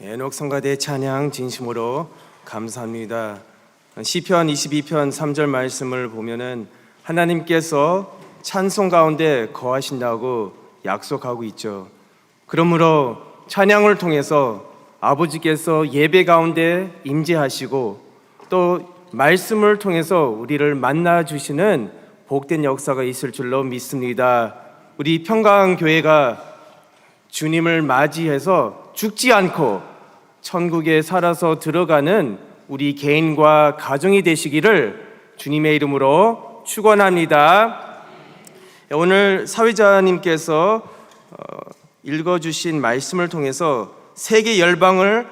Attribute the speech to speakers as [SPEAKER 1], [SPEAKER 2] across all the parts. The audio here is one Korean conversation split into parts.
[SPEAKER 1] 에녹 성가대 찬양 진심으로 감사합니다. 시편 22편 3절 말씀을 보면은 하나님께서 찬송 가운데 거하신다고 약속하고 있죠. 그러므로 찬양을 통해서 아버지께서 예배 가운데 임재하시고 또 말씀을 통해서 우리를 만나 주시는 복된 역사가 있을 줄로 믿습니다. 우리 평강교회가 주님을 맞이해서 죽지 않고 천국에 살아서 들어가는 우리 개인과 가정이 되시기를 주님의 이름으로 축원합니다. 오늘 사회자님께서 읽어주신 말씀을 통해서 세계 열방을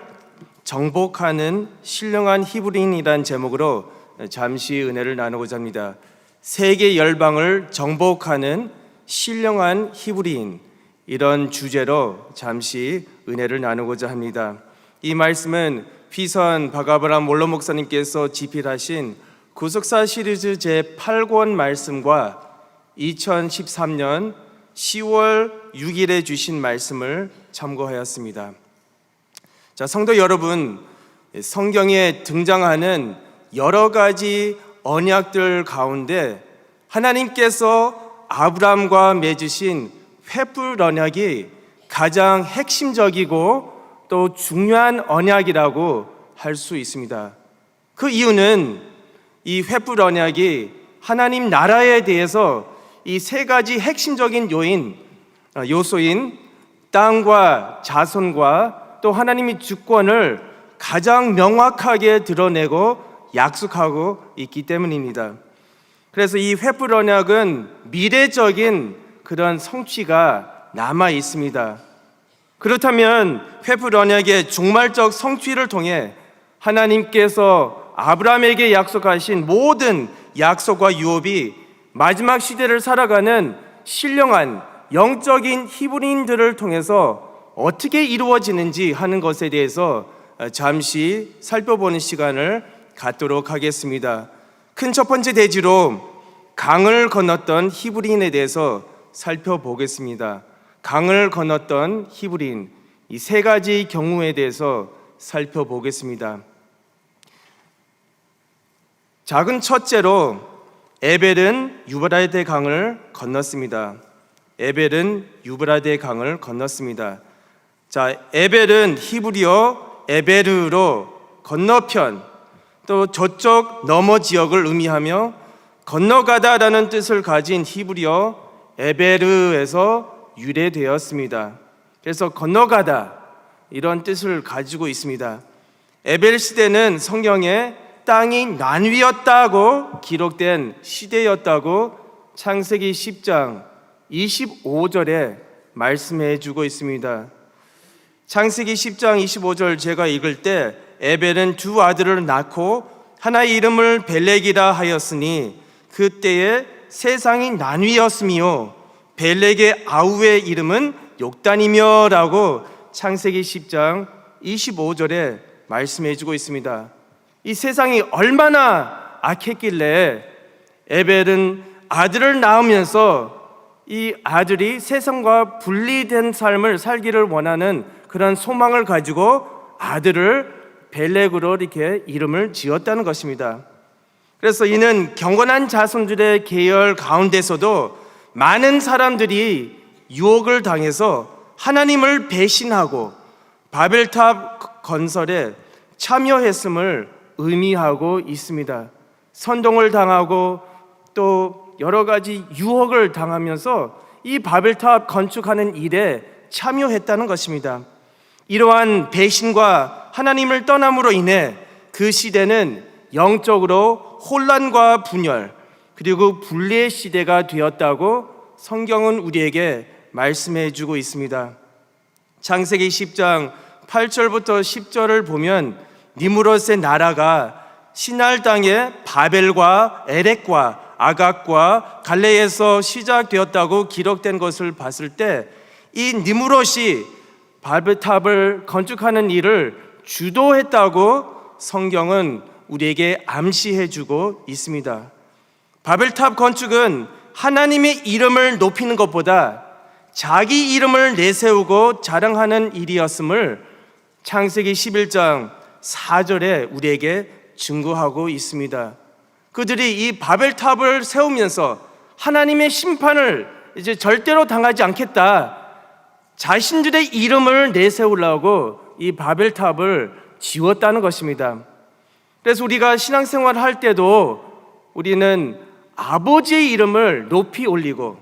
[SPEAKER 1] 정복하는 신령한 히브리인이란 제목으로 잠시 은혜를 나누고자 합니다. 세계 열방을 정복하는 신령한 히브리인, 이런 주제로 잠시 은혜를 나누고자 합니다. 이 말씀은 휘선 박아브람 몰로 목사님께서 집필하신 구속사 시리즈 제8권 말씀과 2013년 10월 6일에 주신 말씀을 참고하였습니다. 자, 성도 여러분, 성경에 등장하는 여러 가지 언약들 가운데 하나님께서 아브람과 맺으신 횃불 언약이 가장 핵심적이고 또 중요한 언약이라고 할 수 있습니다. 그 이유는 이 횃불 언약이 하나님 나라에 대해서 이 세 가지 핵심적인 요소인 땅과 자손과 또 하나님의 주권을 가장 명확하게 드러내고 약속하고 있기 때문입니다. 그래서 이 횃불 언약은 미래적인 그런 성취가 남아 있습니다. 그렇다면 횃불 언약의 종말적 성취를 통해 하나님께서 아브라함에게 약속하신 모든 약속과 유업이 마지막 시대를 살아가는 신령한 영적인 히브리인들을 통해서 어떻게 이루어지는지 하는 것에 대해서 잠시 살펴보는 시간을 갖도록 하겠습니다. 큰 첫 번째 대지로 강을 건넜던 히브리인에 대해서 살펴보겠습니다. 강을 건넜던 히브리인, 이 세 가지 경우에 대해서 살펴보겠습니다. 작은 첫째로 에벨은 유브라데 강을 건넜습니다. 에벨은 유브라데 강을 건넜습니다. 자, 에벨은 히브리어 에베르로 건너편, 또 저쪽 너머 지역을 의미하며 건너가다라는 뜻을 가진 히브리어 에베르에서 유래되었습니다. 그래서 건너가다, 이런 뜻을 가지고 있습니다. 에벨 시대는 성경에 땅이 나뉘었다고 기록된 시대였다고 창세기 10장 25절에 말씀해 주고 있습니다. 창세기 10장 25절 제가 읽을 때 에벨은 두 아들을 낳고 하나의 이름을 벨렉이라 하였으니 그때에 세상이 나뉘었으며 벨렉의 아우의 이름은 욕단이며 라고 창세기 10장 25절에 말씀해 주고 있습니다. 이 세상이 얼마나 악했길래 에벨은 아들을 낳으면서 이 아들이 세상과 분리된 삶을 살기를 원하는 그런 소망을 가지고 아들을 벨렉으로 이렇게 이름을 지었다는 것입니다. 그래서 이는 경건한 자손들의 계열 가운데서도 많은 사람들이 유혹을 당해서 하나님을 배신하고 바벨탑 건설에 참여했음을 의미하고 있습니다. 선동을 당하고 또 여러 가지 유혹을 당하면서 이 바벨탑 건축하는 일에 참여했다는 것입니다. 이러한 배신과 하나님을 떠남으로 인해 그 시대는 영적으로 혼란과 분열 그리고 분리의 시대가 되었다고 성경은 우리에게 말씀해 주고 있습니다. 창세기 10장 8절부터 10절을 보면 니므롯의 나라가 시날 땅의 바벨과 에렉과 아각과 갈레에서 시작되었다고 기록된 것을 봤을 때 이 니므롯이 바벨탑을 건축하는 일을 주도했다고 성경은 우리에게 암시해 주고 있습니다. 바벨탑 건축은 하나님의 이름을 높이는 것보다 자기 이름을 내세우고 자랑하는 일이었음을 창세기 11장 4절에 우리에게 증거하고 있습니다. 그들이 이 바벨탑을 세우면서 하나님의 심판을 이제 절대로 당하지 않겠다, 자신들의 이름을 내세우려고 이 바벨탑을 지었다는 것입니다. 그래서 우리가 신앙생활을 할 때도 우리는 아버지의 이름을 높이 올리고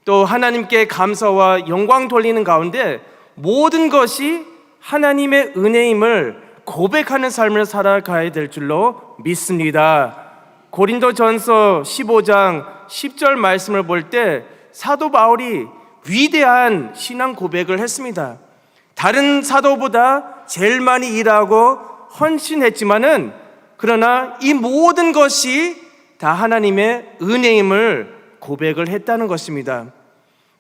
[SPEAKER 1] 또 하나님께 감사와 영광 돌리는 가운데 모든 것이 하나님의 은혜임을 고백하는 삶을 살아가야 될 줄로 믿습니다. 고린도전서 15장 10절 말씀을 볼 때 사도 바울이 위대한 신앙 고백을 했습니다. 다른 사도보다 제일 많이 일하고 헌신했지만은 그러나 이 모든 것이 다 하나님의 은혜임을 고백을 했다는 것입니다.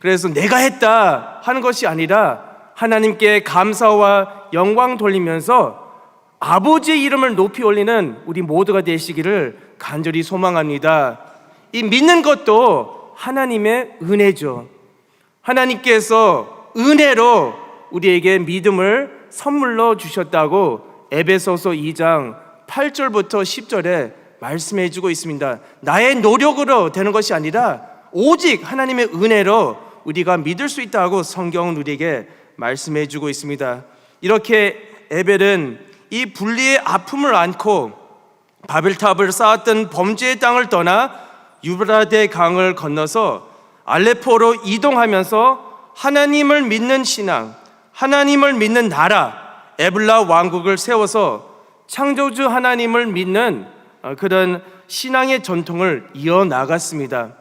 [SPEAKER 1] 그래서 내가 했다 하는 것이 아니라 하나님께 감사와 영광 돌리면서 아버지의 이름을 높이 올리는 우리 모두가 되시기를 간절히 소망합니다. 이 믿는 것도 하나님의 은혜죠. 하나님께서 은혜로 우리에게 믿음을 선물로 주셨다고 에베소서 2장 8절부터 10절에 말씀해 주고 있습니다. 나의 노력으로 되는 것이 아니라 오직 하나님의 은혜로 우리가 믿을 수 있다고 성경은 우리에게 말씀해 주고 있습니다. 이렇게 에벨은 이 분리의 아픔을 안고 바벨탑을 쌓았던 범죄의 땅을 떠나 유브라데 강을 건너서 알레포로 이동하면서 하나님을 믿는 신앙, 하나님을 믿는 나라 에블라 왕국을 세워서 창조주 하나님을 믿는 그런 신앙의 전통을 이어나갔습니다.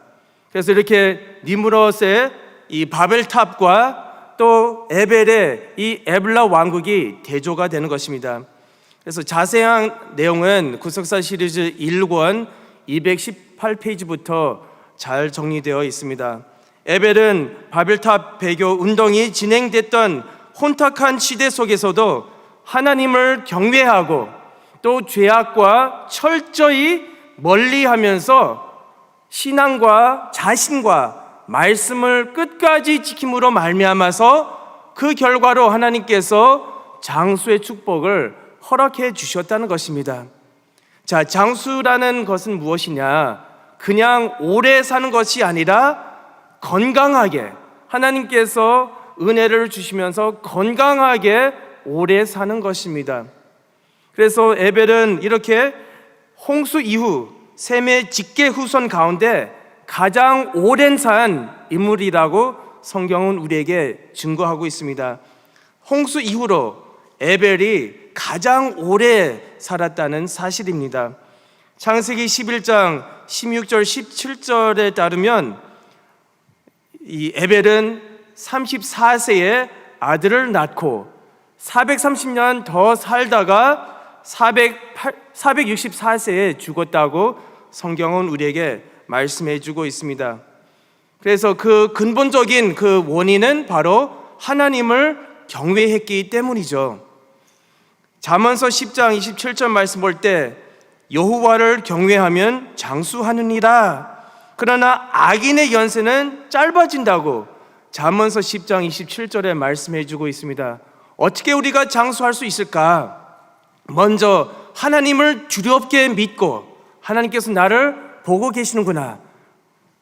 [SPEAKER 1] 그래서 이렇게 니므롯의 이 바벨탑과 또 에벨의 이 에블라 왕국이 대조가 되는 것입니다. 그래서 자세한 내용은 구속사 시리즈 1권 218페이지부터 잘 정리되어 있습니다. 에벨은 바벨탑 배교 운동이 진행됐던 혼탁한 시대 속에서도 하나님을 경외하고 또 죄악과 철저히 멀리하면서 신앙과 자신과 말씀을 끝까지 지킴으로 말미암아서 그 결과로 하나님께서 장수의 축복을 허락해 주셨다는 것입니다. 자, 장수라는 것은 무엇이냐? 그냥 오래 사는 것이 아니라 건강하게, 하나님께서 은혜를 주시면서 건강하게 오래 사는 것입니다. 그래서 에벨은 이렇게 홍수 이후 셈의 직계 후손 가운데 가장 오랜 산 인물이라고 성경은 우리에게 증거하고 있습니다. 홍수 이후로 에벨이 가장 오래 살았다는 사실입니다. 창세기 11장 16절 17절에 따르면 이 에벨은 34세에 아들을 낳고 430년 더 살다가 464세에 죽었다고 성경은 우리에게 말씀해 주고 있습니다. 그래서 그 근본적인 그 원인은 바로 하나님을 경외했기 때문이죠. 잠언서 10장 27절 말씀 볼 때 여호와를 경외하면 장수하느니라. 그러나 악인의 연세는 짧아진다고 잠언서 10장 27절에 말씀해 주고 있습니다. 어떻게 우리가 장수할 수 있을까? 먼저 하나님을 두렵게 믿고 하나님께서 나를 보고 계시는구나,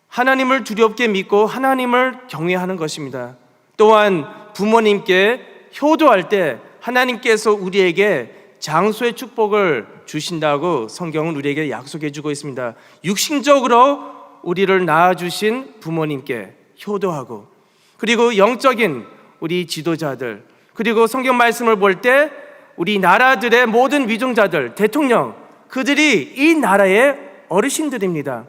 [SPEAKER 1] 하나님을 두렵게 믿고 하나님을 경외하는 것입니다. 또한 부모님께 효도할 때 하나님께서 우리에게 장수의 축복을 주신다고 성경은 우리에게 약속해 주고 있습니다. 육신적으로 우리를 낳아주신 부모님께 효도하고, 그리고 영적인 우리 지도자들, 그리고 성경 말씀을 볼 때 우리 나라들의 모든 위종자들, 대통령, 그들이 이 나라의 어르신들입니다.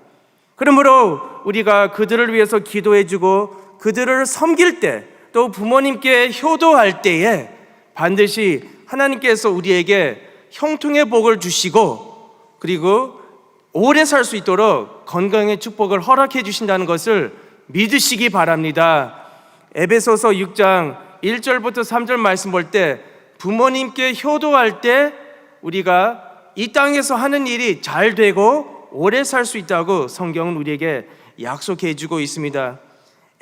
[SPEAKER 1] 그러므로 우리가 그들을 위해서 기도해주고 그들을 섬길 때, 또 부모님께 효도할 때에 반드시 하나님께서 우리에게 형통의 복을 주시고 그리고 오래 살 수 있도록 건강의 축복을 허락해 주신다는 것을 믿으시기 바랍니다. 에베소서 6장 1절부터 3절 말씀 볼 때 부모님께 효도할 때 우리가 이 땅에서 하는 일이 잘 되고 오래 살 수 있다고 성경은 우리에게 약속해 주고 있습니다.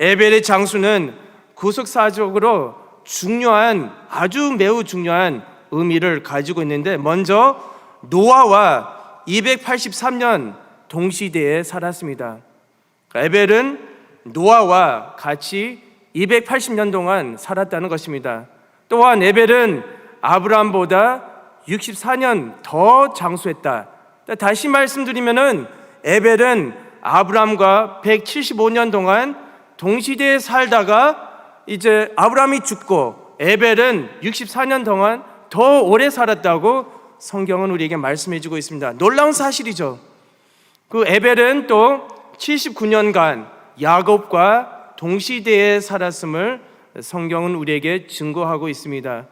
[SPEAKER 1] 에벨의 장수는 구속사적으로 중요한, 아주 매우 중요한 의미를 가지고 있는데, 먼저 노아와 283년 동시대에 살았습니다. 에벨은 노아와 같이 280년 동안 살았다는 것입니다. 또한 에벨은 아브라함보다 64년 더 장수했다. 다시 말씀드리면은 에벨은 아브라함과 175년 동안 동시대에 살다가 이제 아브라함이 죽고 에벨은 64년 동안 더 오래 살았다고 성경은 우리에게 말씀해 주고 있습니다. 놀라운 사실이죠. 그 에벨은 또 79년간 야곱과 동시대에 살았음을 성경은 우리에게 증거하고 있습니다.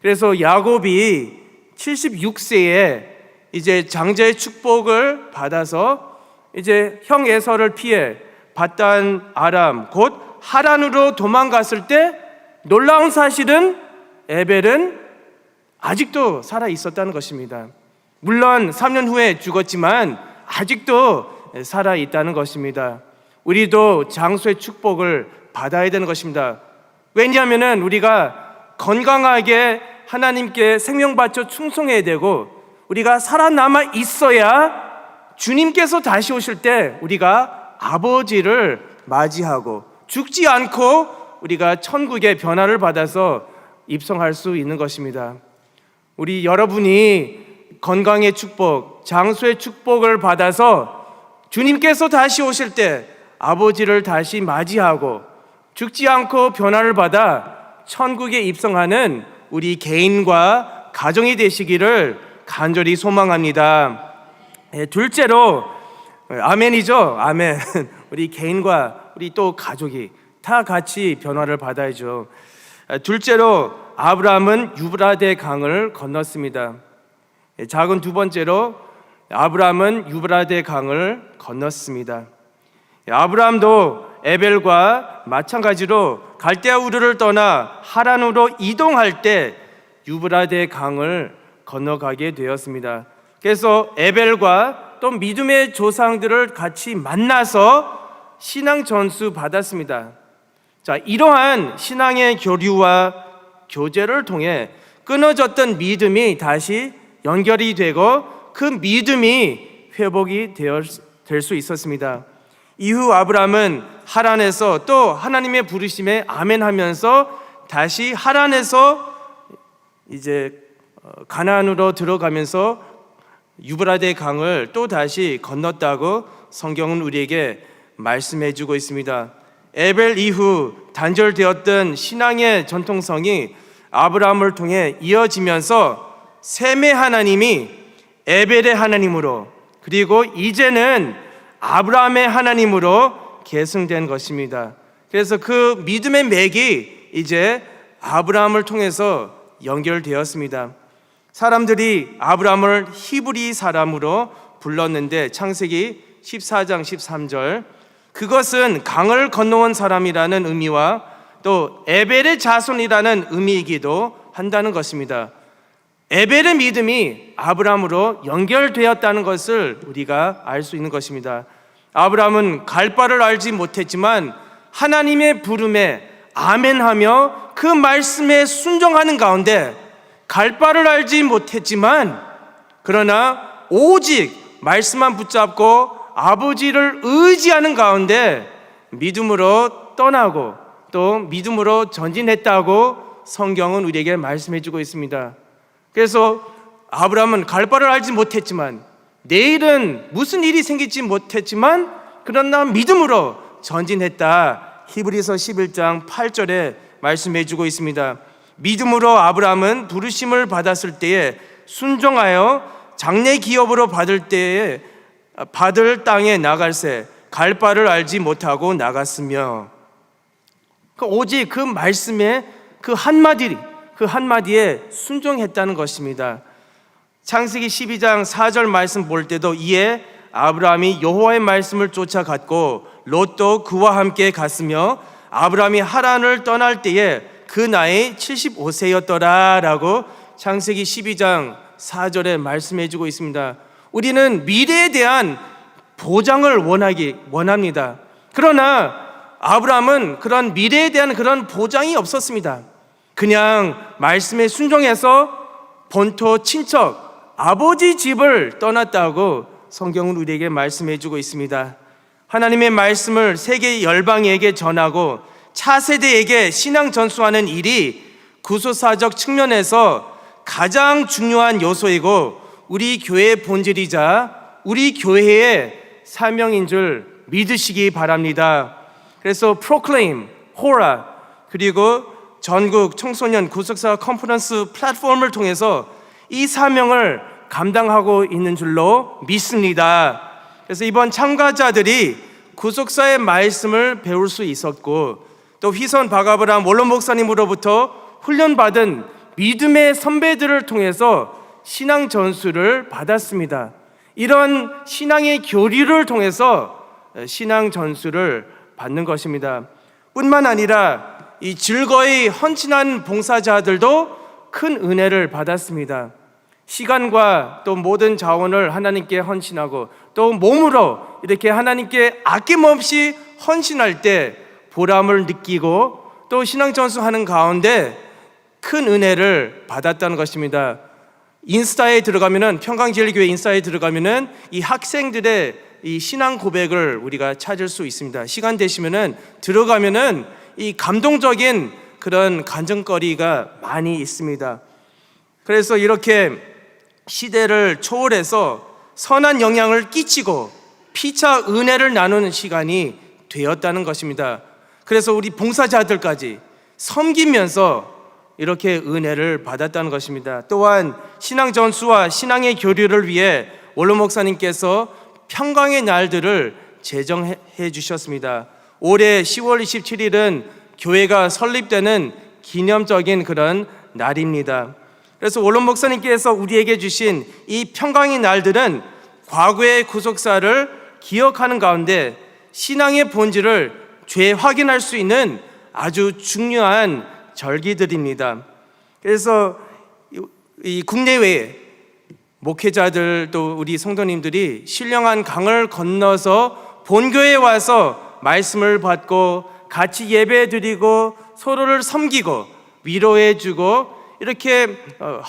[SPEAKER 1] 그래서 야곱이 76세에 이제 장자의 축복을 받아서 이제 형 에서를 피해 밧단 아람 곧 하란으로 도망갔을 때 놀라운 사실은 에벨은 아직도 살아 있었다는 것입니다. 물론 3년 후에 죽었지만 아직도 살아 있다는 것입니다. 우리도 장수의 축복을 받아야 되는 것입니다. 왜냐하면 우리가 건강하게 하나님께 생명 바쳐 충성해야 되고, 우리가 살아남아 있어야 주님께서 다시 오실 때 우리가 아버지를 맞이하고 죽지 않고 우리가 천국의 변화를 받아서 입성할 수 있는 것입니다. 우리 여러분이 건강의 축복, 장수의 축복을 받아서 주님께서 다시 오실 때 아버지를 다시 맞이하고 죽지 않고 변화를 받아 천국에 입성하는 우리 개인과 가정이 되시기를 간절히 소망합니다. 둘째로, 아멘이죠. 아멘. 우리 개인과 우리 또 가족이 다 같이 변화를 받아야죠. 둘째로, 아브라함은 유브라데 강을 건넜습니다. 작은 두 번째로, 아브라함은 유브라데 강을 건넜습니다. 아브라함도 에벨과 마찬가지로 갈대아 우르를 떠나 하란으로 이동할 때 유브라데 강을 건너가게 되었습니다. 그래서 에벨과 또 믿음의 조상들을 같이 만나서 신앙 전수 받았습니다. 자, 이러한 신앙의 교류와 교제를 통해 끊어졌던 믿음이 다시 연결이 되고 그 믿음이 회복이 될 수 있었습니다. 이후 아브라함은 하란에서 또 하나님의 부르심에 아멘하면서 다시 하란에서 이제 가나안으로 들어가면서 유브라데 강을 또 다시 건넜다고 성경은 우리에게 말씀해 주고 있습니다. 에벨 이후 단절되었던 신앙의 전통성이 아브라함을 통해 이어지면서 셈의 하나님이 에벨의 하나님으로, 그리고 이제는 아브라함의 하나님으로 계승된 것입니다. 그래서 그 믿음의 맥이 이제 아브라함을 통해서 연결되었습니다. 사람들이 아브라함을 히브리 사람으로 불렀는데 창세기 14장 13절, 그것은 강을 건너온 사람이라는 의미와 또 에벨의 자손이라는 의미이기도 한다는 것입니다. 에벨의 믿음이 아브라함으로 연결되었다는 것을 우리가 알 수 있는 것입니다. 아브라함은 갈 바를 알지 못했지만 하나님의 부름에 아멘하며 그 말씀에 순종하는 가운데 갈 바를 알지 못했지만 그러나 오직 말씀만 붙잡고 아버지를 의지하는 가운데 믿음으로 떠나고 또 믿음으로 전진했다고 성경은 우리에게 말씀해 주고 있습니다. 그래서 아브라함은 갈 바를 알지 못했지만, 내일은 무슨 일이 생길지 못했지만 그러나 믿음으로 전진했다. 히브리서 11장 8절에 말씀해 주고 있습니다. 믿음으로 아브라함은 부르심을 받았을 때에 순종하여 장래 기업으로 받을 땅에 나갈새 갈 바를 알지 못하고 나갔으며, 오직 그 말씀에 그 한마디에 순종했다는 것입니다. 창세기 12장 4절 말씀 볼 때도 이에 아브라함이 여호와의 말씀을 쫓아갔고 롯도 그와 함께 갔으며 아브라함이 하란을 떠날 때에 그 나이 75세였더라 라고 창세기 12장 4절에 말씀해 주고 있습니다. 우리는 미래에 대한 보장을 원합니다. 그러나 아브라함은 그런 미래에 대한 그런 보장이 없었습니다. 그냥 말씀에 순종해서 본토 친척 아버지 집을 떠났다고 성경은 우리에게 말씀해주고 있습니다. 하나님의 말씀을 세계 열방에게 전하고 차세대에게 신앙 전수하는 일이 구속사적 측면에서 가장 중요한 요소이고 우리 교회의 본질이자 우리 교회의 사명인 줄 믿으시기 바랍니다. 그래서 proclaim, 호라, 그리고 전국 청소년 구속사 컨퍼런스 플랫폼을 통해서 이 사명을 감당하고 있는 줄로 믿습니다. 그래서 이번 참가자들이 구속사의 말씀을 배울 수 있었고 또 휘선 바가브람 원론 목사님으로부터 훈련받은 믿음의 선배들을 통해서 신앙 전수를 받았습니다. 이런 신앙의 교류를 통해서 신앙 전수를 받는 것입니다. 뿐만 아니라 이 즐거이 헌신한 봉사자들도 큰 은혜를 받았습니다. 시간과 또 모든 자원을 하나님께 헌신하고 또 몸으로 이렇게 하나님께 아낌없이 헌신할 때 보람을 느끼고 또 신앙 전수하는 가운데 큰 은혜를 받았다는 것입니다. 인스타에 들어가면은 평강제일교회 인스타에 들어가면은 이 학생들의 이 신앙 고백을 우리가 찾을 수 있습니다. 시간 되시면은 들어가면은 이 감동적인 그런 간증거리가 많이 있습니다. 그래서 이렇게 시대를 초월해서 선한 영향을 끼치고 피차 은혜를 나누는 시간이 되었다는 것입니다. 그래서 우리 봉사자들까지 섬기면서 이렇게 은혜를 받았다는 것입니다. 또한 신앙 전수와 신앙의 교류를 위해 원로 목사님께서 평강의 날들을 제정해 주셨습니다. 올해 10월 27일은 교회가 설립되는 기념적인 그런 날입니다. 그래서 원로 목사님께서 우리에게 주신 이 평강의 날들은 과거의 구속사를 기억하는 가운데 신앙의 본질을 재확인할 수 있는 아주 중요한 절기들입니다. 그래서 이 국내외에 목회자들 또 우리 성도님들이 신령한 강을 건너서 본교회에 와서 말씀을 받고 같이 예배드리고 서로를 섬기고 위로해주고 이렇게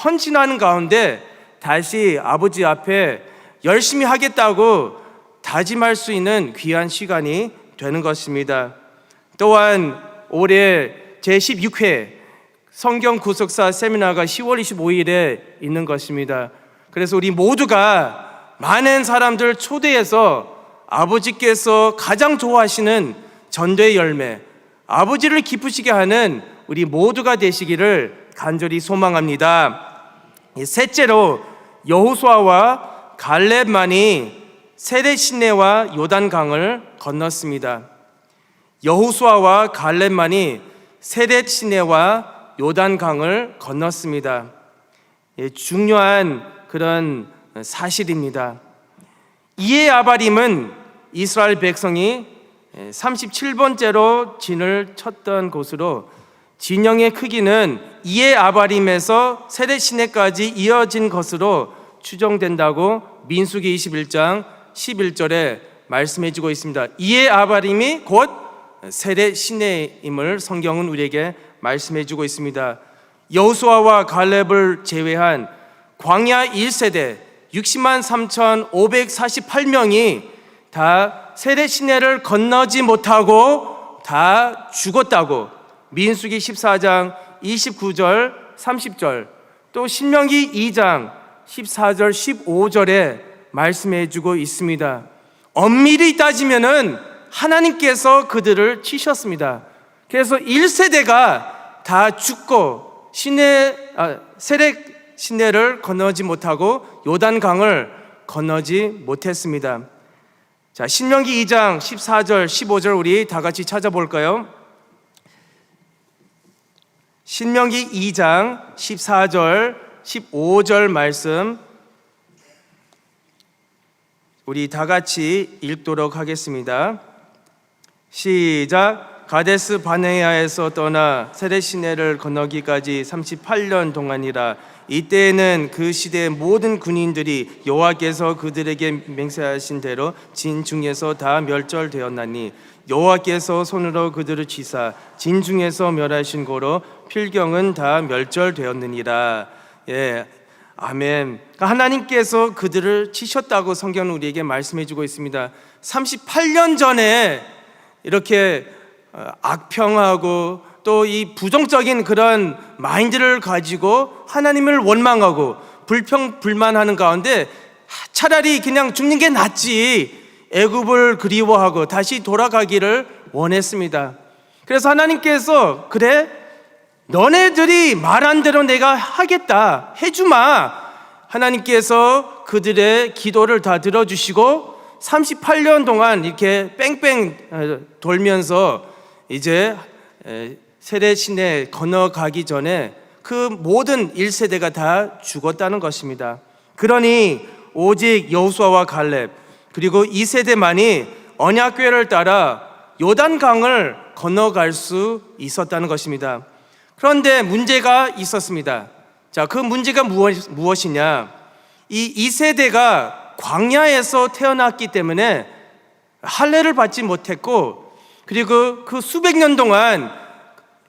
[SPEAKER 1] 헌신하는 가운데 다시 아버지 앞에 열심히 하겠다고 다짐할 수 있는 귀한 시간이 되는 것입니다. 또한 올해 제16회 성경 구속사 세미나가 10월 25일에 있는 것입니다. 그래서 우리 모두가 많은 사람들 초대해서 아버지께서 가장 좋아하시는 전도의 열매, 아버지를 기쁘시게 하는 우리 모두가 되시기를 간절히 소망합니다. 셋째로 여호수아와 갈렙만이 세례 시내와 요단강을 건넜습니다. 여호수아와 갈렙만이 세례 시내와 요단강을 건넜습니다. 중요한 그런 사실입니다. 이에 아바림은 이스라엘 백성이 37번째로 진을 쳤던 곳으로 진영의 크기는 이에 아바림에서 세례 시내까지 이어진 것으로 추정된다고 민수기 21장 11절에 말씀해주고 있습니다. 이에 아바림이 곧 세례 시내임을 성경은 우리에게 말씀해주고 있습니다. 여호수아와 갈렙을 제외한 광야 1세대 60만 3,548명이 다 세례 시내를 건너지 못하고 다 죽었다고 민수기 14장 29절 30절 또 신명기 2장 14절 15절에 말씀해주고 있습니다. 엄밀히 따지면은 하나님께서 그들을 치셨습니다. 그래서 1세대가 다 죽고 세례 시내를 건너지 못하고 요단강을 건너지 못했습니다. 자, 신명기 2장 14절 15절 우리 다 같이 찾아볼까요? 신명기 2장 14절 15절 말씀 우리 다 같이 읽도록 하겠습니다. 시작. 가데스 바네아에서 떠나 세례 시내를 건너기까지 38년 동안이라. 이때에는 그 시대의 모든 군인들이 여호와께서 그들에게 맹세하신 대로 진중에서 다 멸절되었나니 여호와께서 손으로 그들을 치사 진중에서 멸하신 고로 필경은 다 멸절되었느니라. 아멘. 하나님께서 그들을 치셨다고 성경은 우리에게 말씀해 주고 있습니다. 38년 전에 이렇게 악평하고 또 이 부정적인 그런 마인드를 가지고 하나님을 원망하고 불평불만하는 가운데 차라리 그냥 죽는 게 낫지, 애굽을 그리워하고 다시 돌아가기를 원했습니다. 그래서 하나님께서 그래, 너네들이 말한 대로 내가 하겠다, 해주마. 하나님께서 그들의 기도를 다 들어주시고 38년 동안 이렇게 뺑뺑 돌면서 이제 세례 시내 건너가기 전에 그 모든 1세대가 다 죽었다는 것입니다. 그러니 오직 여호수아와 갈렙 그리고 2세대만이 언약궤를 따라 요단강을 건너갈 수 있었다는 것입니다. 그런데 문제가 있었습니다. 자, 그 문제가 무엇이냐? 이 2세대가 광야에서 태어났기 때문에 할례를 받지 못했고, 그리고 그 수백 년 동안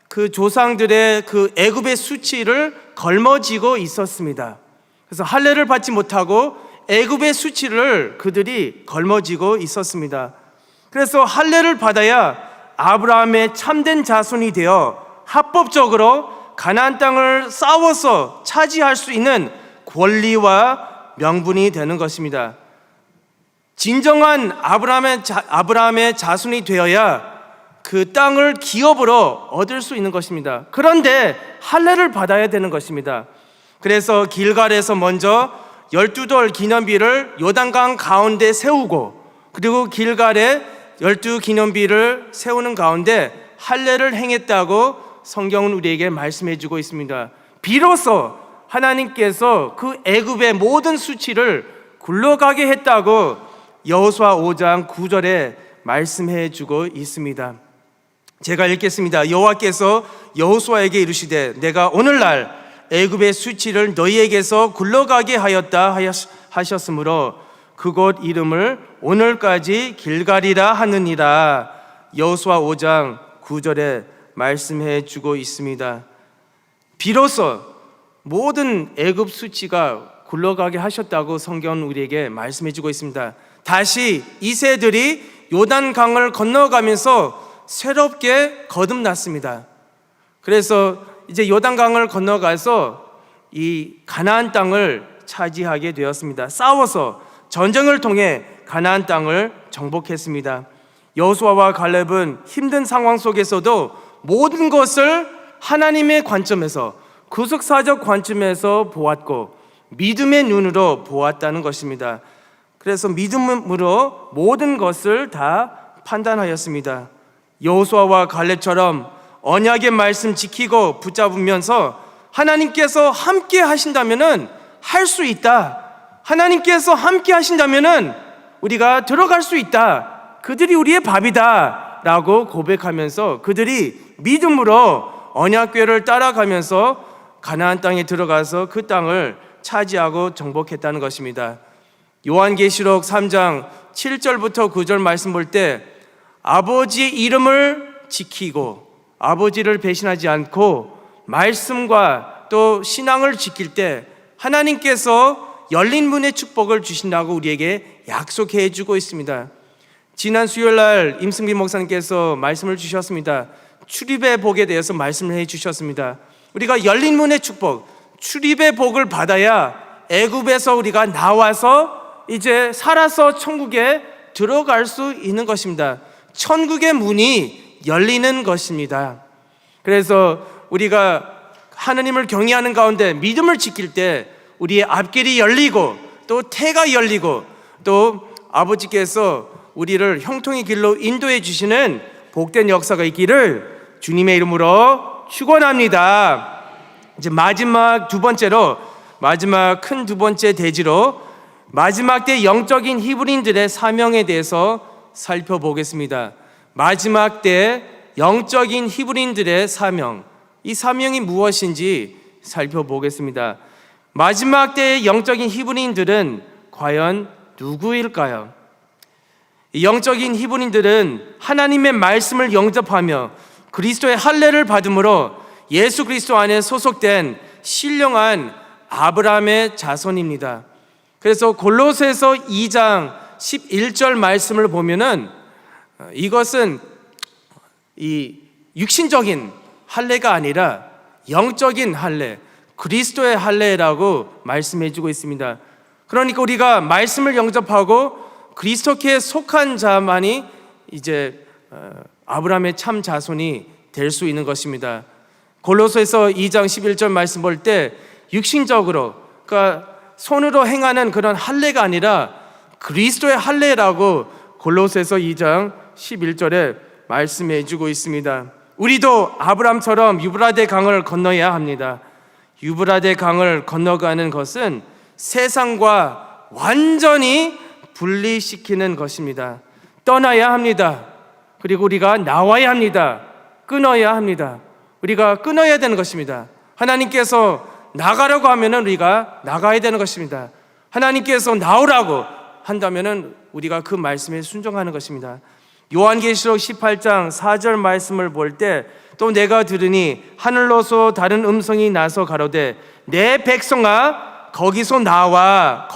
[SPEAKER 1] 그 조상들의 그 애굽의 수치를 걸머지고 있었습니다. 그래서 할례를 받지 못하고 애굽의 수치를 그들이 걸머지고 있었습니다. 그래서 할례를 받아야 아브라함의 참된 자손이 되어 합법적으로 가나안 땅을 싸워서 차지할 수 있는 권리와 명분이 되는 것입니다. 진정한 아브라함의 자손이 되어야 그 땅을 기업으로 얻을 수 있는 것입니다. 그런데 할례를 받아야 되는 것입니다. 그래서 길갈에서 먼저 12돌 기념비를 요단강 가운데 세우고, 그리고 길갈에 12기념비를 세우는 가운데 할례를 행했다고 성경은 우리에게 말씀해 주고 있습니다. 비로소 하나님께서 그 애굽의 모든 수치를 굴러가게 했다고 여호수아 5장 9절에 말씀해 주고 있습니다. 제가 읽겠습니다. 여호와께서 여호수아에게 이르시되 내가 오늘날 애굽의 수치를 너희에게서 굴러가게 하였다 하셨으므로 그곳 이름을 오늘까지 길갈이라 하느니라. 여호수아 5장 9절에 말씀해 주고 있습니다. 비로소 모든 애굽 수치가 굴러가게 하셨다고 성경은 우리에게 말씀해 주고 있습니다. 다시 이세들이 요단강을 건너가면서 새롭게 거듭났습니다. 그래서 이제 요단강을 건너가서 이 가나안 땅을 차지하게 되었습니다. 싸워서 전쟁을 통해 가나안 땅을 정복했습니다. 여호수아와 갈렙은 힘든 상황 속에서도 모든 것을 하나님의 관점에서, 구속사적 관점에서 보았고 믿음의 눈으로 보았다는 것입니다. 그래서 믿음으로 모든 것을 다 판단하였습니다. 여호수아와 갈렙처럼 언약의 말씀 지키고 붙잡으면서 하나님께서 함께 하신다면은 할 수 있다. 하나님께서 함께 하신다면은 우리가 들어갈 수 있다. 그들이 우리의 밥이다 라고 고백하면서 그들이 믿음으로 언약궤를 따라가면서 가나안 땅에 들어가서 그 땅을 차지하고 정복했다는 것입니다. 요한계시록 3장 7절부터 9절 말씀 볼 때 아버지의 이름을 지키고 아버지를 배신하지 않고 말씀과 또 신앙을 지킬 때 하나님께서 열린 문의 축복을 주신다고 우리에게 약속해 주고 있습니다. 지난 수요일 날 임승빈 목사님께서 말씀을 주셨습니다. 출입의 복에 대해서 말씀을 해 주셨습니다. 우리가 열린 문의 축복, 출입의 복을 받아야 애굽에서 우리가 나와서 이제 살아서 천국에 들어갈 수 있는 것입니다. 천국의 문이 열리는 것입니다. 그래서 우리가 하나님을 경외하는 가운데 믿음을 지킬 때 우리의 앞길이 열리고 또 태가 열리고 또 아버지께서 우리를 형통의 길로 인도해 주시는 복된 역사가 있기를 주님의 이름으로 축원합니다. 이제 마지막 큰 두 번째 대지로 마지막 때 영적인 히브리인들의 사명에 대해서 살펴보겠습니다. 마지막 때 영적인 히브리인들의 사명, 이 사명이 무엇인지 살펴보겠습니다. 마지막 때의 영적인 히브리인들은 과연 누구일까요? 영적인 히브리인들은 하나님의 말씀을 영접하며 그리스도의 할례를 받음으로 예수 그리스도 안에 소속된 신령한 아브라함의 자손입니다. 그래서 골로새서 2장 11절 말씀을 보면은 이것은 이 육신적인 할례가 아니라 영적인 할례, 그리스도의 할례라고 말씀해 주고 있습니다. 그러니까 우리가 말씀을 영접하고 그리스도께 속한 자만이 이제 아브라함의 참 자손이 될 수 있는 것입니다. 골로새서 2장 11절 말씀 볼 때 육신적으로, 그러니까 손으로 행하는 그런 할례가 아니라 그리스도의 할례라고 골로새서 2장 11절에 말씀해 주고 있습니다. 우리도 아브라함처럼 유브라데 강을 건너야 합니다. 유브라데 강을 건너가는 것은 세상과 완전히 분리시키는 것입니다. 떠나야 합니다. 그리고 우리가 나와야 합니다. 끊어야 합니다. 우리가 끊어야 되는 것입니다. 하나님께서 나가라고 하면은 우리가 나가야 되는 것입니다. 하나님께서 나오라고 한다면은 우리가 그 말씀에 순종하는 것입니다. 요한계시록 18장 4절 말씀을 볼 때 또 내가 들으니 하늘로서 다른 음성이 나서 가로되 내 백성아 거기서 나와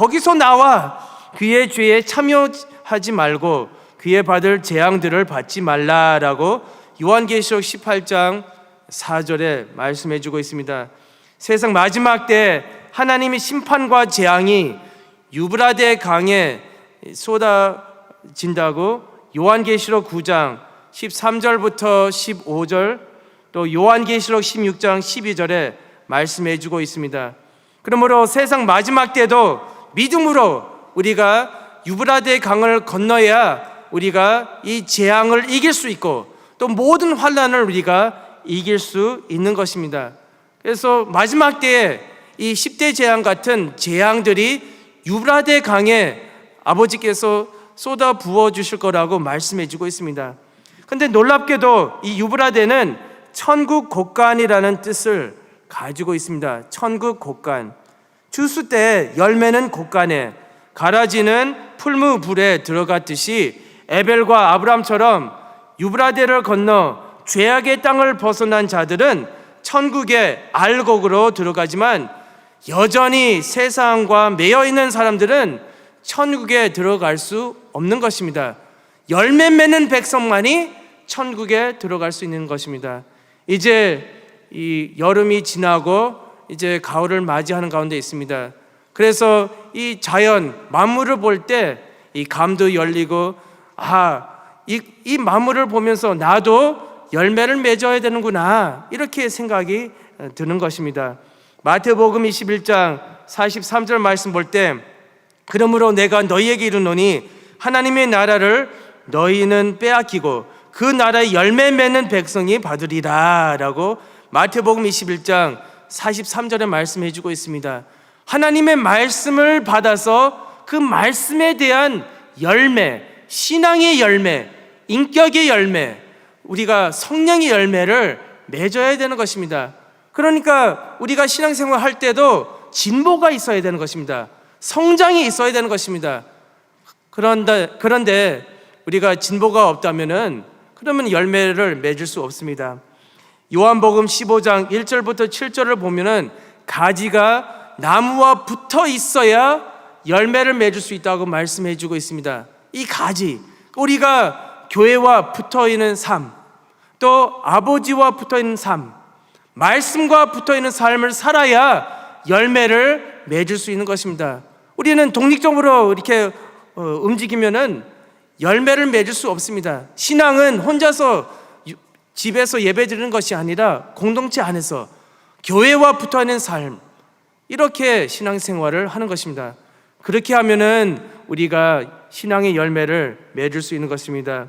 [SPEAKER 1] 그의 죄에 참여하지 말고 그의 받을 재앙들을 받지 말라라고 요한계시록 18장 4절에 말씀해 주고 있습니다. 세상 마지막 때 하나님의 심판과 재앙이 유브라데 강에 쏟아진다고 요한계시록 9장 13절부터 15절 또 요한계시록 16장 12절에 말씀해 주고 있습니다. 그러므로 세상 마지막 때도 믿음으로 우리가 유브라데 강을 건너야 우리가 이 재앙을 이길 수 있고 또 모든 환난을 우리가 이길 수 있는 것입니다. 그래서 마지막 때에 이 10대 재앙 같은 재앙들이 유브라데 강에 아버지께서 쏟아 부어 주실 거라고 말씀해 주고 있습니다. 그런데 놀랍게도 이 유브라데는 천국 곳간이라는 뜻을 가지고 있습니다. 천국 곳간. 추수 때 열매는 곳간에, 가라지는 풀무불에 들어갔듯이 에벨과 아브람처럼 유브라데를 건너 죄악의 땅을 벗어난 자들은 천국의 알곡으로 들어가지만 여전히 세상과 매여 있는 사람들은 천국에 들어갈 수 없는 것입니다. 열매 맺는 백성만이 천국에 들어갈 수 있는 것입니다. 이제 이 여름이 지나고 이제 가을을 맞이하는 가운데 있습니다. 그래서 이 자연 만물을 볼 때 이 감도 열리고 이 만물을 보면서 나도 열매를 맺어야 되는구나 이렇게 생각이 드는 것입니다. 마태복음 21장 43절 말씀 볼 때 그러므로 내가 너희에게 이르노니 하나님의 나라를 너희는 빼앗기고 그 나라의 열매 맺는 백성이 받으리라 라고 마태복음 21장 43절에 말씀해 주고 있습니다. 하나님의 말씀을 받아서 그 말씀에 대한 열매, 신앙의 열매, 인격의 열매, 우리가 성령의 열매를 맺어야 되는 것입니다. 그러니까 우리가 신앙생활 할 때도 진보가 있어야 되는 것입니다. 성장이 있어야 되는 것입니다. 그런데 우리가 진보가 없다면은 그러면 열매를 맺을 수 없습니다. 요한복음 15장 1절부터 7절을 보면은 가지가 나무와 붙어 있어야 열매를 맺을 수 있다고 말씀해 주고 있습니다. 이 가지, 우리가 교회와 붙어 있는 삶, 또 아버지와 붙어 있는 삶, 말씀과 붙어 있는 삶을 살아야 열매를 맺을 수 있는 것입니다. 우리는 독립적으로 이렇게 움직이면은 열매를 맺을 수 없습니다. 신앙은 혼자서 집에서 예배 드리는 것이 아니라 공동체 안에서 교회와 붙어 있는 삶, 이렇게 신앙생활을 하는 것입니다. 그렇게 하면은 우리가 신앙의 열매를 맺을 수 있는 것입니다.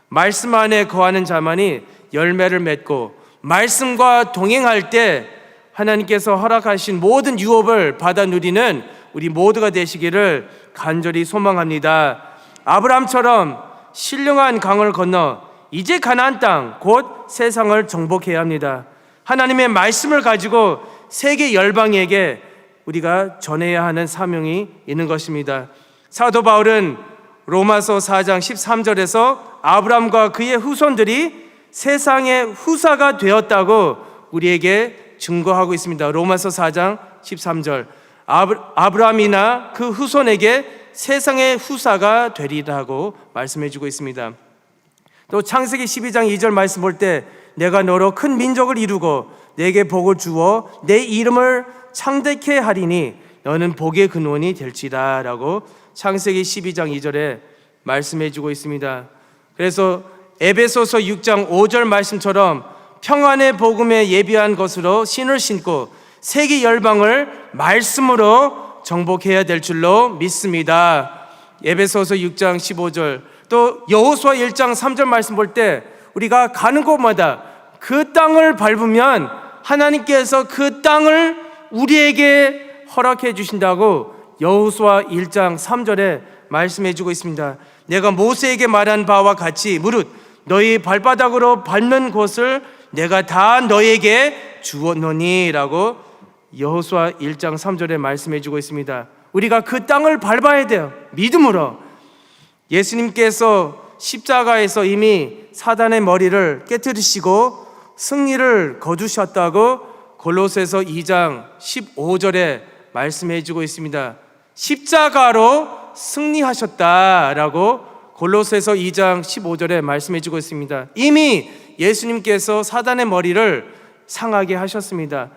[SPEAKER 1] 말씀 안에 거하는 자만이 열매를 맺고 말씀과 동행할 때 하나님께서 허락하신 모든 유업을 받아 누리는 우리 모두가 되시기를 간절히 소망합니다. 아브라함처럼 신령한 강을 건너 이제 가나안 땅 곧 세상을 정복해야 합니다. 하나님의 말씀을 가지고 세계 열방에게 우리가 전해야 하는 사명이 있는 것입니다. 사도 바울은 로마서 4장 13절에서 아브라함과 그의 후손들이 세상의 후사가 되었다고 우리에게 증거하고 있습니다. 로마서 4장 13절 아브라함이나 그 후손에게 세상의 후사가 되리라고 말씀해 주고 있습니다. 또 창세기 12장 2절 말씀 볼 때 내가 너로 큰 민족을 이루고 내게 복을 주어 내 이름을 창대케 하리니 너는 복의 근원이 될지라 라고 창세기 12장 2절에 말씀해 주고 있습니다. 그래서 에베소서 6장 5절 말씀처럼 평안의 복음에 예비한 것으로 신을 신고 세계 열방을 말씀으로 정복해야 될 줄로 믿습니다. 에베소서 6장 15절 또 여호수아 1장 3절 말씀 볼 때 우리가 가는 곳마다 그 땅을 밟으면 하나님께서 그 땅을 우리에게 허락해 주신다고 여호수아 1장 3절에 말씀해 주고 있습니다. 내가 모세에게 말한 바와 같이 무릇 너희 발바닥으로 밟는 곳을 내가 다 너에게 주었노니 라고 여호수아 1장 3절에 말씀해 주고 있습니다. 우리가 그 땅을 밟아야 돼요. 믿음으로. 예수님께서 십자가에서 이미 사단의 머리를 깨뜨리시고 승리를 거두셨다고 골로새서 2장 15절에 말씀해 주고 있습니다. 십자가로 승리하셨다라고 골로새서 2장 15절에 말씀해 주고 있습니다. 이미 예수님께서 사단의 머리를 상하게 하셨습니다.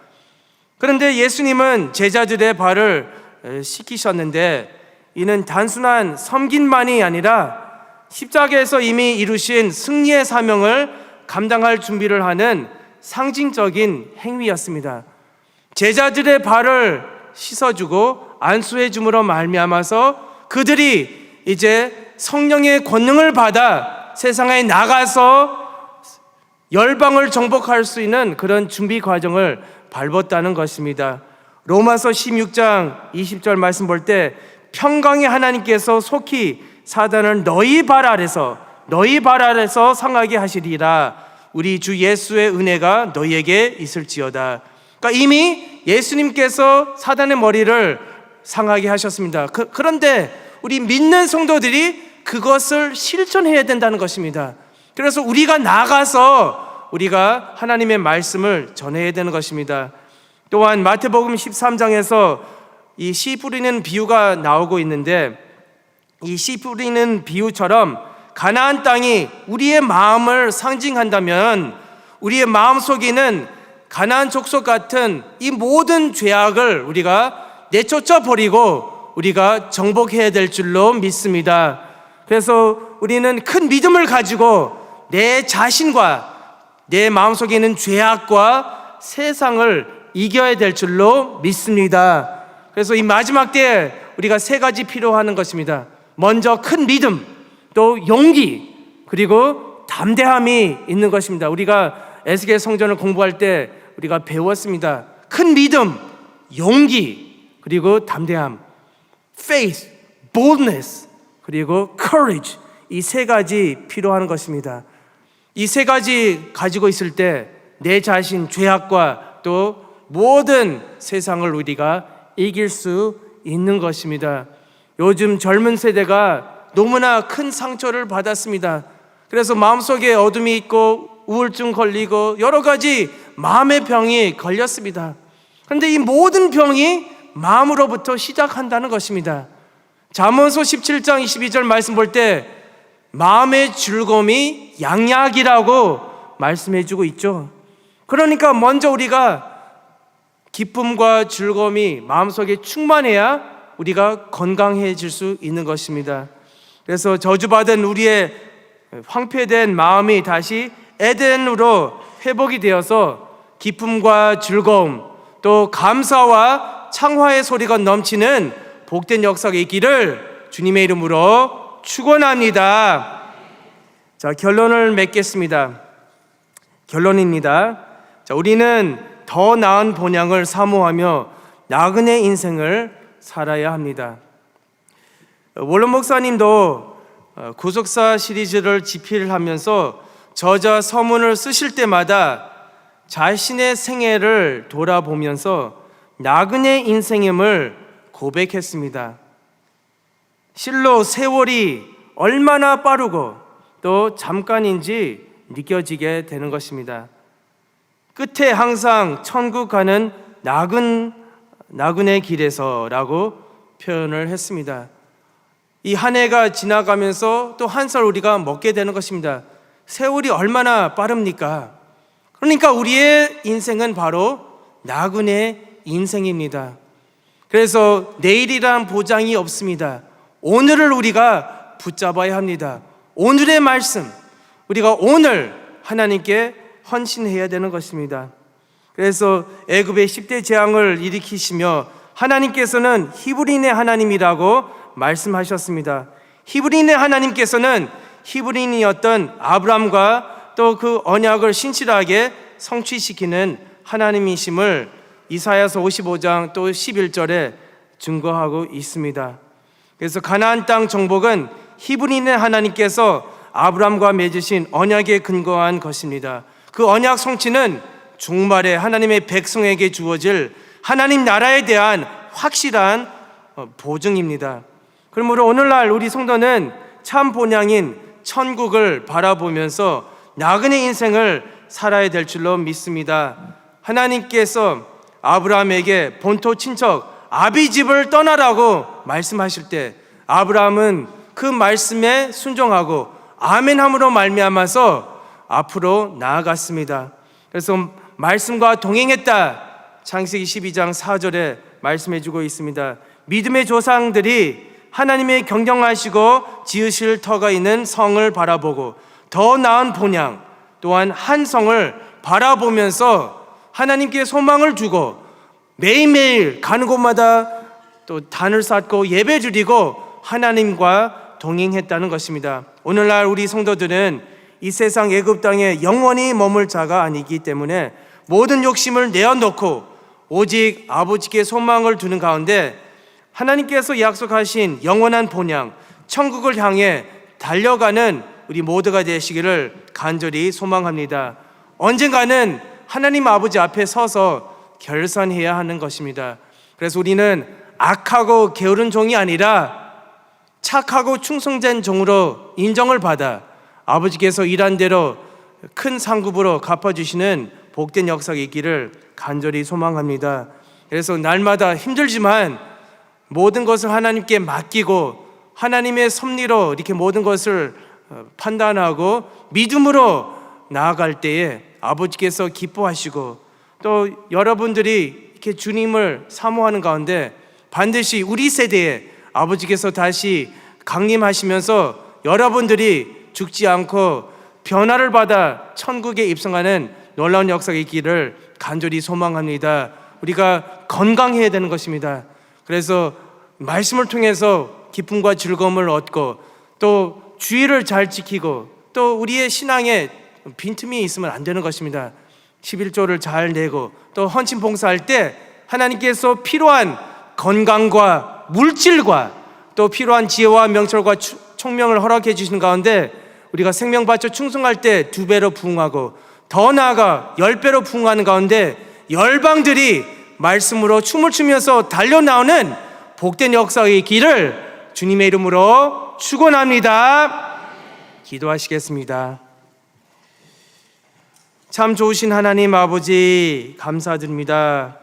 [SPEAKER 1] 그런데 예수님은 제자들의 발을 씻기셨는데 이는 단순한 섬김만이 아니라 십자가에서 이미 이루신 승리의 사명을 감당할 준비를 하는 상징적인 행위였습니다. 제자들의 발을 씻어주고 안수해 줌으로 말미암아서 그들이 이제 성령의 권능을 받아 세상에 나가서 열방을 정복할 수 있는 그런 준비 과정을 밟았다는 것입니다. 로마서 16장 20절 말씀 볼 때 평강의 하나님께서 속히 사단을 너희 발 아래서 상하게 하시리라. 우리 주 예수의 은혜가 너희에게 있을지어다. 그러니까 이미 예수님께서 사단의 머리를 상하게 하셨습니다. 그런데 우리 믿는 성도들이 그것을 실천해야 된다는 것입니다. 그래서 우리가 나가서 우리가 하나님의 말씀을 전해야 되는 것입니다. 또한 마태복음 13장에서 이 씨 뿌리는 비유가 나오고 있는데 이 씨 뿌리는 비유처럼 가나안 땅이 우리의 마음을 상징한다면 우리의 마음속에는 가나안 족속 같은 이 모든 죄악을 우리가 내쫓아 버리고 우리가 정복해야 될 줄로 믿습니다. 그래서 우리는 큰 믿음을 가지고 내 자신과 내 마음속에 있는 죄악과 세상을 이겨야 될 줄로 믿습니다. 그래서 이 마지막 때에 우리가 세 가지 필요하는 것입니다. 먼저 큰 믿음, 또 용기, 그리고 담대함이 있는 것입니다. 우리가 에스겔 성전을 공부할 때 우리가 배웠습니다. 큰 믿음, 용기, 그리고 담대함, faith, boldness, 그리고 courage, 이 세 가지 필요한 것입니다. 이 세 가지 가지고 있을 때 내 자신, 죄악과 또 모든 세상을 우리가 이길 수 있는 것입니다. 요즘 젊은 세대가 너무나 큰 상처를 받았습니다. 그래서 마음속에 어둠이 있고 우울증 걸리고 여러 가지 마음의 병이 걸렸습니다. 그런데 이 모든 병이 마음으로부터 시작한다는 것입니다. 잠언서 17장 22절 말씀 볼 때 마음의 즐거움이 양약이라고 말씀해 주고 있죠. 그러니까 먼저 우리가 기쁨과 즐거움이 마음속에 충만해야 우리가 건강해질 수 있는 것입니다. 그래서 저주받은 우리의 황폐된 마음이 다시 에덴으로 회복이 되어서 기쁨과 즐거움 또 감사와 창화의 소리가 넘치는 복된 역사가 있기를 주님의 이름으로 축원합니다. 자, 결론을 맺겠습니다. 결론입니다. 자, 우리는 더 나은 본향을 사모하며 나그네 인생을 살아야 합니다. 원론 목사님도 구속사 시리즈를 집필하면서 저자 서문을 쓰실 때마다 자신의 생애를 돌아보면서 나그네 인생임을 고백했습니다. 실로 세월이 얼마나 빠르고 또 잠깐인지 느껴지게 되는 것입니다. 끝에 항상 천국 가는 나그네 길에서라고 표현을 했습니다. 이 한 해가 지나가면서 또 한 살 우리가 먹게 되는 것입니다. 세월이 얼마나 빠릅니까? 그러니까 우리의 인생은 바로 나그네 인생입니다. 그래서 내일이란 보장이 없습니다. 오늘을 우리가 붙잡아야 합니다. 오늘의 말씀, 우리가 오늘 하나님께 헌신해야 되는 것입니다. 그래서 애굽의 10대 재앙을 일으키시며 하나님께서는 히브리인의 하나님이라고 말씀하셨습니다. 히브리인의 하나님께서는 히브리인이었던 아브람과 또 그 언약을 신실하게 성취시키는 하나님이심을 이사야서 55장 또 11절에 증거하고 있습니다. 그래서 가나안 땅 정복은 히브리인의 하나님께서 아브람과 맺으신 언약에 근거한 것입니다. 그 언약 성취는 종말에 하나님의 백성에게 주어질 하나님 나라에 대한 확실한 보증입니다. 그러므로 오늘날 우리 성도는 참 본향인 천국을 바라보면서 나그네 인생을 살아야 될 줄로 믿습니다. 하나님께서 아브라함에게 본토 친척 아비집을 떠나라고 말씀하실 때 아브라함은 그 말씀에 순종하고 아멘함으로 말미암아서 앞으로 나아갔습니다. 그래서 말씀과 동행했다. 창세기 12장 4절에 말씀해 주고 있습니다. 믿음의 조상들이 하나님의 경영하시고 지으실 터가 있는 성을 바라보고 더 나은 본향 또한 한 성을 바라보면서 하나님께 소망을 두고 매일매일 가는 곳마다 또 단을 쌓고 예배 드리고 하나님과 동행했다는 것입니다. 오늘날 우리 성도들은 이 세상 애굽 땅에 영원히 머물 자가 아니기 때문에 모든 욕심을 내어놓고 오직 아버지께 소망을 두는 가운데 하나님께서 약속하신 영원한 본향 천국을 향해 달려가는 우리 모두가 되시기를 간절히 소망합니다. 언젠가는 하나님 아버지 앞에 서서 결산해야 하는 것입니다. 그래서 우리는 악하고 게으른 종이 아니라 착하고 충성된 종으로 인정을 받아 아버지께서 일한 대로 큰 상급으로 갚아주시는 복된 역사가 있기를 간절히 소망합니다. 그래서 날마다 힘들지만 모든 것을 하나님께 맡기고 하나님의 섭리로 이렇게 모든 것을 판단하고 믿음으로 나아갈 때에 아버지께서 기뻐하시고 또 여러분들이 이렇게 주님을 사모하는 가운데 반드시 우리 세대에 아버지께서 다시 강림하시면서 여러분들이 죽지 않고 변화를 받아 천국에 입성하는 놀라운 역사가 있기를 간절히 소망합니다. 우리가 건강해야 되는 것입니다. 그래서 말씀을 통해서 기쁨과 즐거움을 얻고 또 주의를 잘 지키고 또 우리의 신앙에 빈틈이 있으면 안 되는 것입니다. 11조를 잘 내고 또 헌신 봉사할 때 하나님께서 필요한 건강과 물질과 또 필요한 지혜와 명철과 총명을 허락해 주시는 가운데 우리가 생명 바쳐 충성할 때 2배로 부응하고 더 나아가 10배로 부응하는 가운데 열방들이 말씀으로 춤을 추면서 달려나오는 복된 역사의 길을 주님의 이름으로 축원합니다. 기도하시겠습니다. 참 좋으신 하나님 아버지 감사드립니다.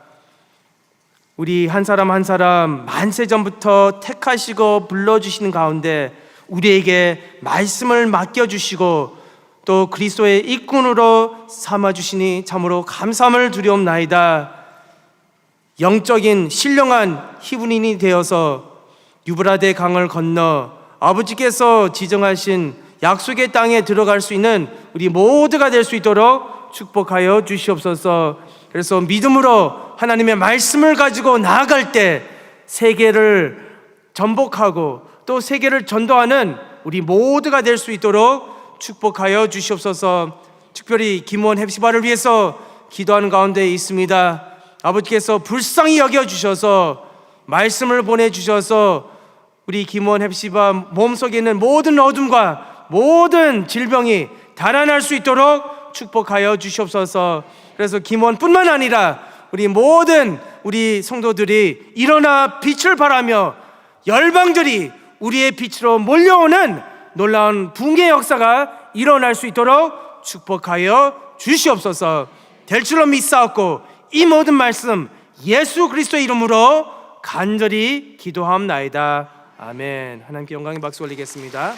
[SPEAKER 1] 우리 한 사람 한 사람 만세 전부터 택하시고 불러주시는 가운데 우리에게 말씀을 맡겨주시고 또 그리스도의 일꾼으로 삼아주시니 참으로 감사함을 드리옵나이다. 영적인 신령한 히브리인이 되어서 유브라데 강을 건너 아버지께서 지정하신 약속의 땅에 들어갈 수 있는 우리 모두가 될 수 있도록 축복하여 주시옵소서. 그래서 믿음으로 하나님의 말씀을 가지고 나아갈 때 세계를 전복하고 또 세계를 전도하는 우리 모두가 될 수 있도록 축복하여 주시옵소서. 특별히 김원 헵시바를 위해서 기도하는 가운데 있습니다. 아버지께서 불쌍히 여겨주셔서 말씀을 보내주셔서 우리 김원 헵시바 몸속에 있는 모든 어둠과 모든 질병이 달아날 수 있도록 축복하여 주시옵소서. 그래서 김원뿐만 아니라 우리 모든 우리 성도들이 일어나 빛을 발하며 열방들이 우리의 빛으로 몰려오는 놀라운 붕괴의 역사가 일어날 수 있도록 축복하여 주시옵소서. 될 줄로 믿사옵고 이 모든 말씀 예수 그리스도의 이름으로 간절히 기도하옵나이다. 아멘. 하나님께 영광의 박수 올리겠습니다.